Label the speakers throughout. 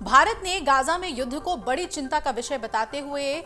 Speaker 1: भारत ने गाजा में युद्ध को बड़ी चिंता का विषय बताते हुए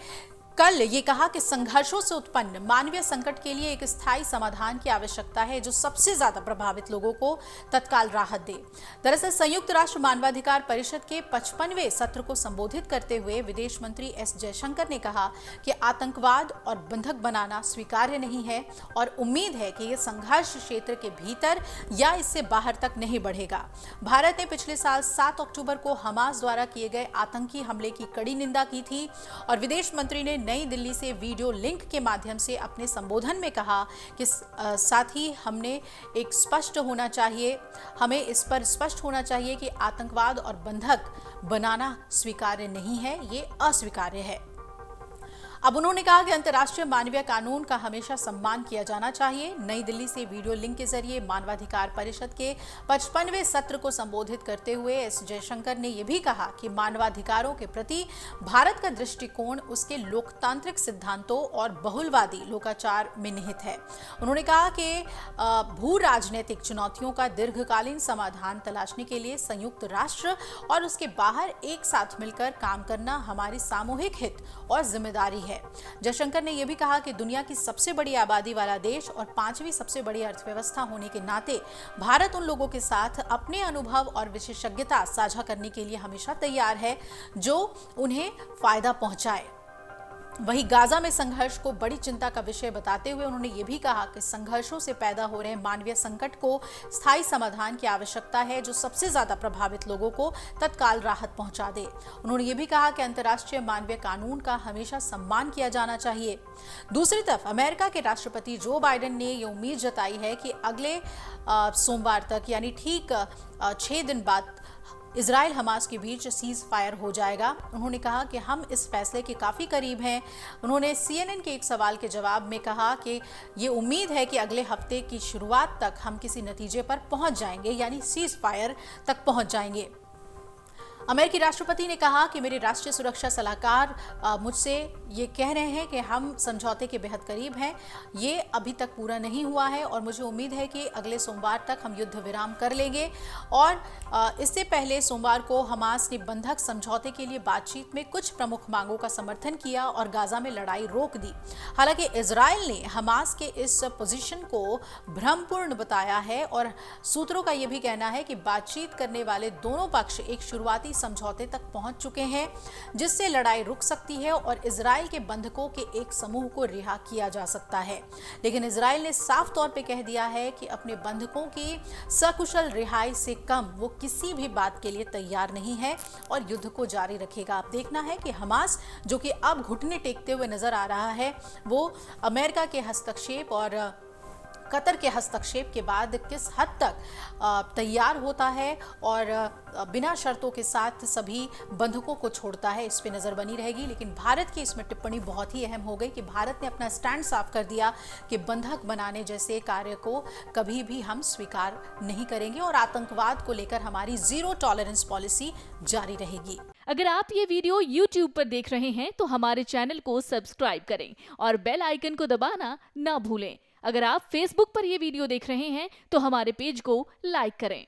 Speaker 1: कल ये कहा कि संघर्षों से उत्पन्न मानवीय संकट के लिए एक स्थायी समाधान की आवश्यकता है जो सबसे ज्यादा प्रभावित लोगों को तत्काल राहत दे। दरअसल संयुक्त राष्ट्र मानवाधिकार परिषद के 55वें सत्र को संबोधित करते हुए विदेश मंत्री एस जयशंकर ने कहा कि आतंकवाद और बंधक बनाना स्वीकार्य नहीं है और उम्मीद है कि यह संघर्ष क्षेत्र के भीतर या इससे बाहर तक नहीं बढ़ेगा। भारत ने पिछले साल 7 अक्टूबर को हमास द्वारा किए गए आतंकी हमले की कड़ी निंदा की थी और विदेश मंत्री ने नई दिल्ली से वीडियो लिंक के माध्यम से अपने संबोधन में कहा कि साथ ही हमें इस पर स्पष्ट होना चाहिए कि आतंकवाद और बंधक बनाना स्वीकार्य नहीं है, ये अस्वीकार्य है। अब उन्होंने कहा कि अंतर्राष्ट्रीय मानवीय कानून का हमेशा सम्मान किया जाना चाहिए। नई दिल्ली से वीडियो लिंक के जरिए मानवाधिकार परिषद के 55वें सत्र को संबोधित करते हुए एस जयशंकर ने यह भी कहा कि मानवाधिकारों के प्रति भारत का दृष्टिकोण उसके लोकतांत्रिक सिद्धांतों और बहुलवादी लोकाचार में निहित है। उन्होंने कहा कि भू राजनीतिक चुनौतियों का दीर्घकालीन समाधान तलाशने के लिए संयुक्त राष्ट्र और उसके बाहर एक साथ मिलकर काम करना हमारी सामूहिक हित और जिम्मेदारी है। जयशंकर ने यह भी कहा कि दुनिया की सबसे बड़ी आबादी वाला देश और 5वीं सबसे बड़ी अर्थव्यवस्था होने के नाते भारत उन लोगों के साथ अपने अनुभव और विशेषज्ञता साझा करने के लिए हमेशा तैयार है जो उन्हें फायदा पहुंचाए। वहीं गाजा में संघर्ष को बड़ी चिंता का विषय बताते हुए उन्होंने ये भी कहा कि संघर्षों से पैदा हो रहे मानवीय संकट को स्थायी समाधान की आवश्यकता है जो सबसे ज्यादा प्रभावित लोगों को तत्काल राहत पहुंचा दे। उन्होंने ये भी कहा कि अंतर्राष्ट्रीय मानवीय कानून का हमेशा सम्मान किया जाना चाहिए। दूसरी तरफ अमेरिका के राष्ट्रपति जो बाइडेन ने ये उम्मीद जताई है कि अगले सोमवार तक यानी ठीक 6 दिन बाद इजराइल हमास के बीच सीज फायर हो जाएगा। उन्होंने कहा कि हम इस फैसले के काफी करीब हैं। उन्होंने CNN के एक सवाल के जवाब में कहा कि ये उम्मीद है कि अगले हफ्ते की शुरुआत तक हम किसी नतीजे पर पहुंच जाएंगे यानी सीज फायर तक पहुंच जाएंगे। अमेरिकी राष्ट्रपति ने कहा कि मेरे राष्ट्रीय सुरक्षा सलाहकार मुझसे ये कह रहे हैं कि हम समझौते के बेहद करीब हैं। ये अभी तक पूरा नहीं हुआ है और मुझे उम्मीद है कि अगले सोमवार तक हम युद्ध विराम कर लेंगे। और इससे पहले सोमवार को हमास ने बंधक समझौते के लिए बातचीत में कुछ प्रमुख मांगों का समर्थन किया और गाजा में लड़ाई रोक दी। हालांकि इजराइल ने हमास के इस पोजीशन को भ्रमपूर्ण बताया है और सूत्रों का यह भी कहना है कि बातचीत करने वाले दोनों पक्ष एक शुरुआती समझौते तक पहुंच चुके हैं जिससे लड़ाई रुक सकती है और इजराइल के बंधकों के एक समूह को रिहा किया जा सकता है। लेकिन इजराइल ने साफ तौर पे कह दिया है कि अपने बंधकों की सकुशल रिहाई से कम वो किसी भी बात के लिए तैयार नहीं है और युद्ध को जारी रखेगा। अब देखना है कि हमास जो कि अब घुटने टेकते हुए नजर आ रहा है वो अमेरिका के हस्तक्षेप और कतर के हस्तक्षेप के बाद किस हद तक तैयार होता है और बिना शर्तों के साथ सभी बंधकों को छोड़ता है, इस पे नजर बनी रहेगी। लेकिन भारत की इसमें टिप्पणी बहुत ही अहम हो गई कि भारत ने अपना स्टैंड साफ कर दिया कि बंधक बनाने जैसे कार्य को कभी भी हम स्वीकार नहीं करेंगे और आतंकवाद को लेकर हमारी जीरो टॉलरेंस पॉलिसी जारी रहेगी।
Speaker 2: अगर आप ये वीडियो YouTube पर देख रहे हैं तो हमारे चैनल को सब्सक्राइब करें और बेल आइकन को दबाना ना भूलें। अगर आप Facebook पर ये वीडियो देख रहे हैं तो हमारे पेज को लाइक करें।